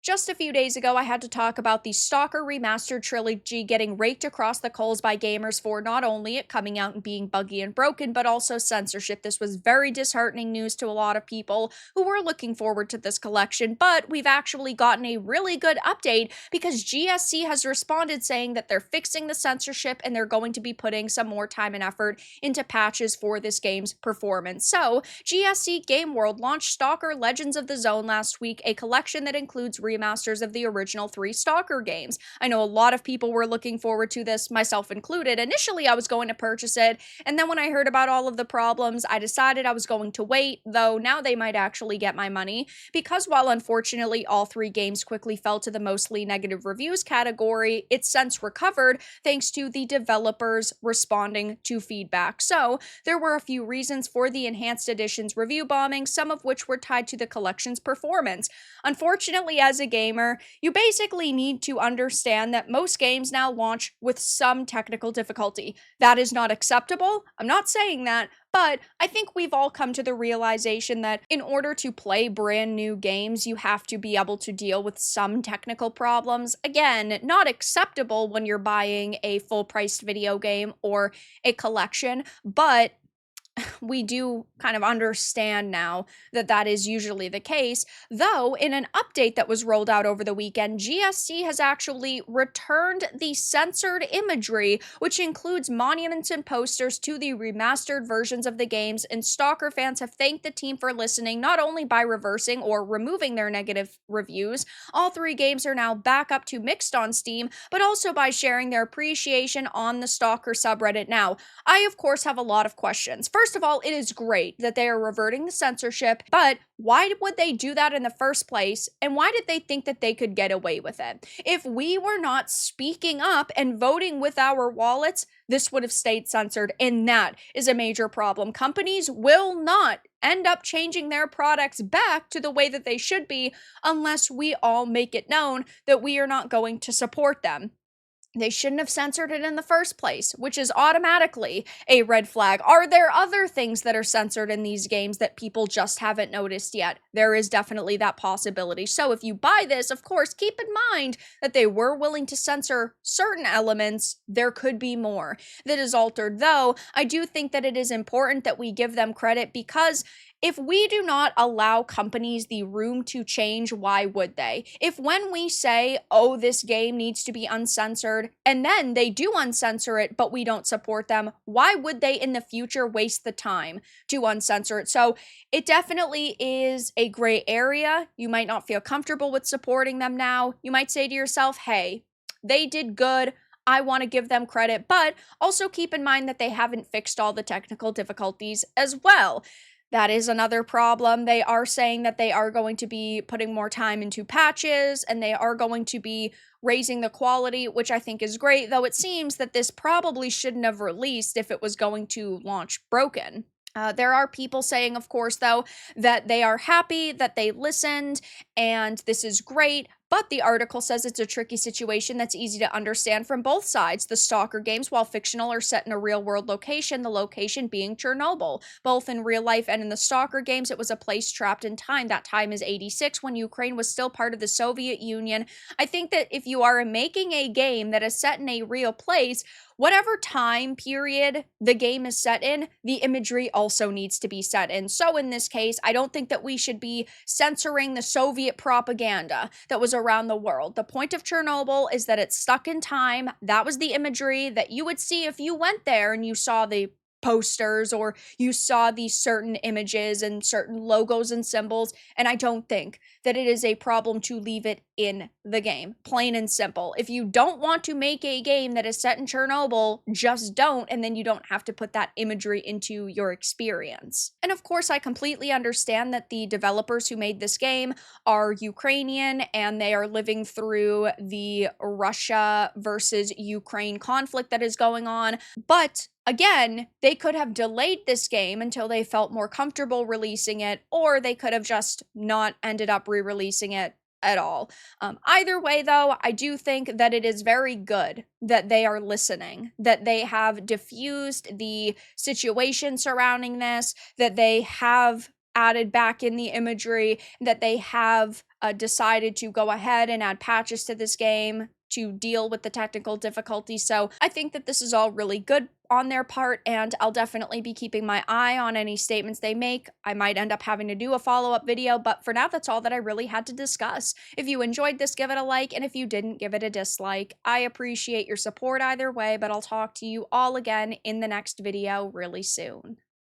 Just a few days ago, I had to talk about the Stalker Remastered Trilogy getting raked across the coals by gamers for not only it coming out and being buggy and broken, but also censorship. This was very disheartening news to a lot of people who were looking forward to this collection, but we've actually gotten a really good update because GSC has responded saying that they're fixing the censorship and they're going to be putting some more time and effort into patches for this game's performance. So, GSC Game World launched Stalker Legends of the Zone last week, a collection that includes remasters of the original 3 Stalker games. I know a lot of people were looking forward to this, myself included. Initially, I was going to purchase it, and then when I heard about all of the problems, I decided I was going to wait, though now they might actually get my money, because while unfortunately all 3 games quickly fell to the mostly negative reviews category, it's since recovered thanks to the developers responding to feedback. So, there were a few reasons for the Enhanced Edition's review bombing, some of which were tied to the collection's performance. Unfortunately, as a gamer, you basically need to understand that most games now launch with some technical difficulty. That is not acceptable. I'm not saying that, but I think we've all come to the realization that in order to play brand new games, you have to be able to deal with some technical problems. Again, not acceptable when you're buying a full-priced video game or a collection, but we do kind of understand now that that is usually the case, though in an update that was rolled out over the weekend, GSC has actually returned the censored imagery, which includes monuments and posters to the remastered versions of the games, and Stalker fans have thanked the team for listening, not only by reversing or removing their negative reviews. All 3 games are now back up to mixed on Steam, but also by sharing their appreciation on the Stalker subreddit. Now, I of course have a lot of questions. First of all, it is great that they are reverting the censorship, but why would they do that in the first place? And why did they think that they could get away with it? If we were not speaking up and voting with our wallets, this would have stayed censored, and that is a major problem. Companies will not end up changing their products back to the way that they should be unless we all make it known that we are not going to support them. They shouldn't have censored it in the first place, which is automatically a red flag. Are there other things that are censored in these games that people just haven't noticed yet? There is definitely that possibility. So if you buy this, of course, keep in mind that they were willing to censor certain elements. There could be more that is altered, though I do think that it is important that we give them credit, because if we do not allow companies the room to change, why would they? If when we say, oh, this game needs to be uncensored, and then they do uncensor it, but we don't support them, why would they in the future waste the time to uncensor it? So it definitely is a gray area. You might not feel comfortable with supporting them now. You might say to yourself, hey, they did good. I want to give them credit, but also keep in mind that they haven't fixed all the technical difficulties as well. That is another problem. They are saying that they are going to be putting more time into patches, and they are going to be raising the quality, which I think is great, though it seems that this probably shouldn't have released if it was going to launch broken. There are people saying, of course, though, that they are happy that they listened, and this is great. But the article says it's a tricky situation that's easy to understand from both sides. The Stalker games, while fictional, are set in a real-world location, the location being Chernobyl. Both in real life and in the Stalker games, it was a place trapped in time. That time is 86, when Ukraine was still part of the Soviet Union. I think that if you are making a game that is set in a real place, whatever time period the game is set in, the imagery also needs to be set in. So in this case, I don't think that we should be censoring the Soviet propaganda that was around the world. The point of Chernobyl is that it's stuck in time. That was the imagery that you would see if you went there and you saw the posters or you saw these certain images and certain logos and symbols, and I don't think that it is a problem to leave it in the game. Plain and simple. If you don't want to make a game that is set in Chernobyl, just don't, and then you don't have to put that imagery into your experience. And of course, I completely understand that the developers who made this game are Ukrainian, and they are living through the Russia versus Ukraine conflict that is going on, but again, they could have delayed this game until they felt more comfortable releasing it, or they could have just not ended up re-releasing it at all. Either way, though, I do think that it is very good that they are listening, that they have diffused the situation surrounding this, that they have added back in the imagery, that they have decided to go ahead and add patches to this game to deal with the technical difficulties. So I think that this is all really good on their part, and I'll definitely be keeping my eye on any statements they make. I might end up having to do a follow-up video, but for now, that's all that I really had to discuss. If you enjoyed this, give it a like, and if you didn't, give it a dislike. I appreciate your support either way, but I'll talk to you all again in the next video really soon.